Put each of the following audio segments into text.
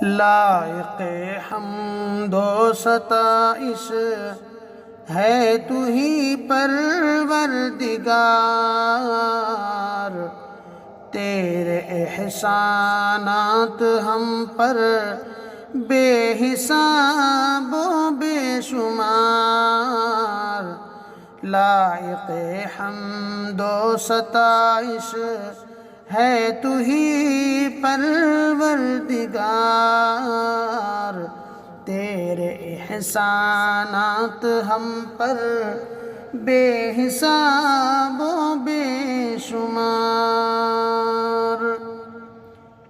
لائق حمد و ستائش ہے تو ہی پروردگار، تیرے احسانات ہم پر بے حساب و بے شمار۔ لائق حمد و ستائش ہے تو ہی پروردگار، تیرے احسانات ہم پر بے حساب و بے شمار۔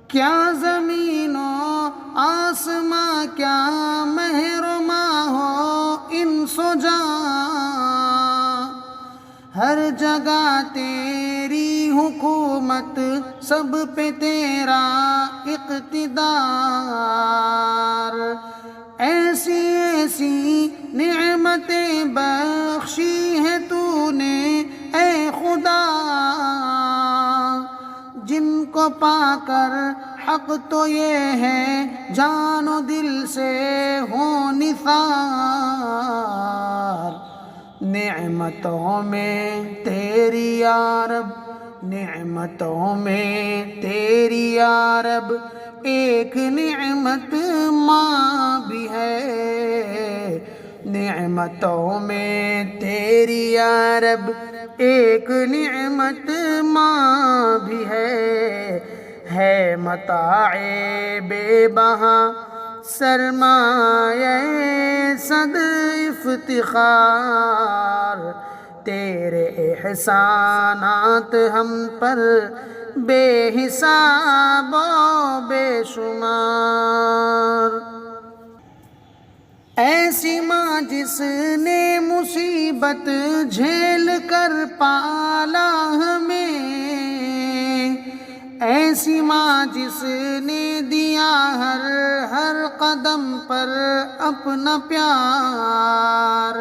کیا زمین و آسماں، کیا مہر و ماہ و انس و جاں، ہر جگہ تیری حکومت، سب پہ تیرا اقتدار۔ ایسی ایسی نعمتیں بخشی ہے تو نے اے خدا، جن کو پا کر حق تو یہ ہے جان و دل سے ہوں نثار۔ نعمتوں میں تیری یا رب، نعمتوں میں تیری یا رب، ایک نعمت ماں بھی ہے۔ نعمتوں میں تیری یا رب، ایک نعمت ماں بھی ہے متاع بے بہا سرمایہ صد افتخار۔ تیرے احسانات ہم پر بے حساب و بے شمار۔ ایسی ماں جس نے مصیبت جھیل کر پالا ہمیں، ایسی ماں جس نے دیا ہر قدم پر اپنا پیار،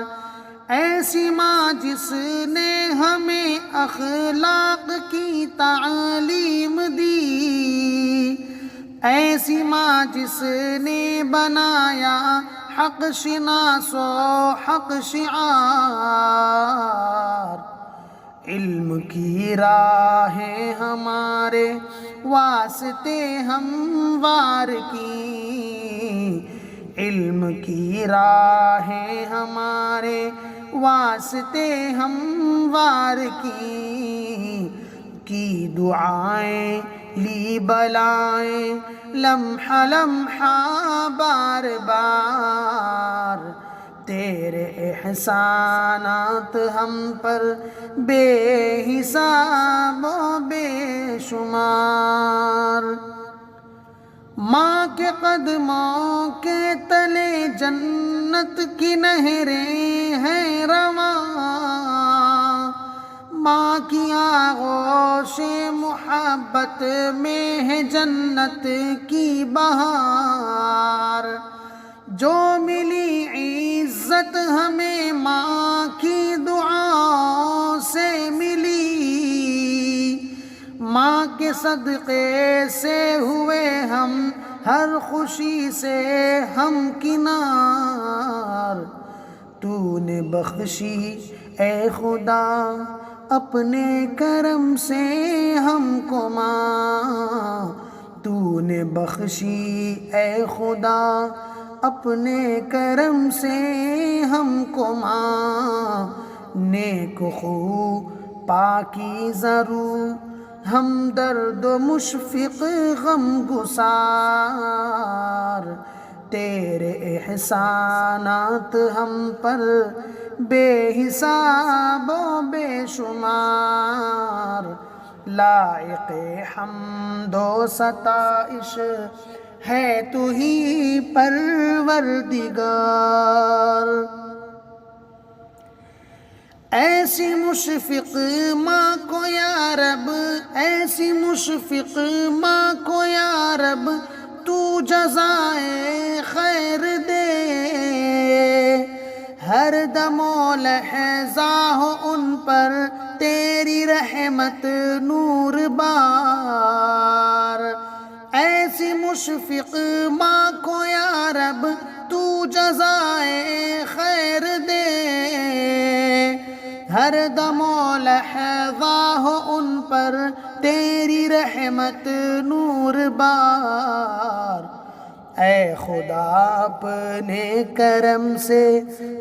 ایسی ماں جس نے ہمیں اخلاق کی تعلیم دی، ایسی ماں جس نے بنایا حق شناس و حق شعار۔ علم کی راہیں ہمارے واسطے ہموار کی، علم کی راہیں ہمارے واسطے ہموار کی دعائیں لی بلائیں لمحہ لمحہ بار بار۔ تیرے احسانات ہم پر بے حساب و بے شمار۔ ماں کے قدموں کے تلے جنت کی نہریں ہیں رواں، ماں کی آغوش محبت میں ہے جنت کی بہار۔ جو ملی عزت ہمیں ماں کی دعاؤں سے ملی، ماں کے صدقے سے ہوئے ہم ہر خوشی سے ہم کنار۔ تو نے بخشی اے خدا اپنے کرم سے ہم کو ماں، تو نے بخشی اے خدا اپنے کرم سے ہم کو ماں۔ نیک خو پاکیزہ روح ہم درد و مشفق غم گسار، تیرے احسانات ہم پر بے حساب و بے شمار۔ لائق حمد و ستائش ہے تو ہی پروردگار۔ ایسی مشفق ماں کو یا رب، ایسی مشفق ماں کو یا رب، تو جزائے خیر دے۔ ہر دم و لحظہ ہو ان پر تیری رحمت نور بار۔ ایسی مشفق ماں کو یا رب تو جزائے خیر دے، ہر دم و لحظہ ہو ان پر تیری رحمت نور بار۔ اے خدا اپنے کرم سے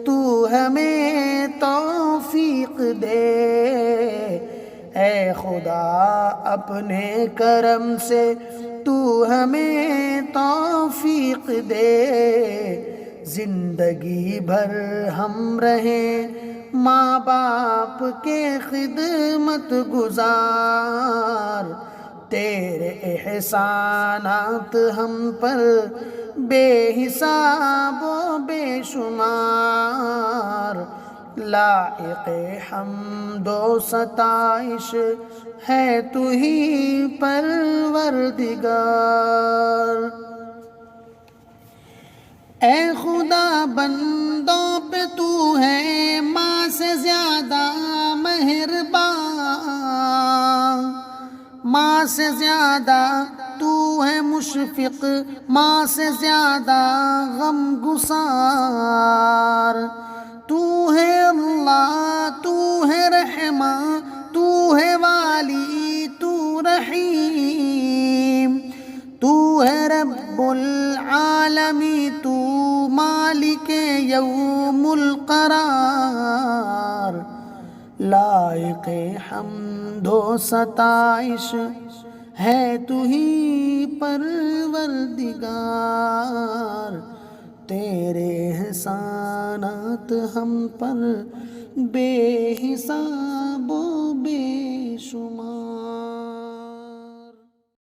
تو ہمیں توفیق دے، اے خدا اپنے کرم سے تو ہمیں توفیق دے، زندگی بھر ہم رہیں ماں باپ کے خدمت گزار، تیرے احسانات ہم پر بے حساب و بے شمار، لائق حمد و ستائش ہے تو ہی پروردگار۔ اے خدا بندوں پہ تو ہے ماں سے زیادہ مہربان، ماں سے زیادہ تو ہے مشفق، ماں سے زیادہ غم گسار، تو ہے اللہ تو ہے رحماں، تو ہے والی تو رحیم، تو ہے رب العالمی، تو مالک یوم القرار، لائق حمد و ستائش ہے تو ہی پروردگار، تیرے احسانات ہم پر بے حساب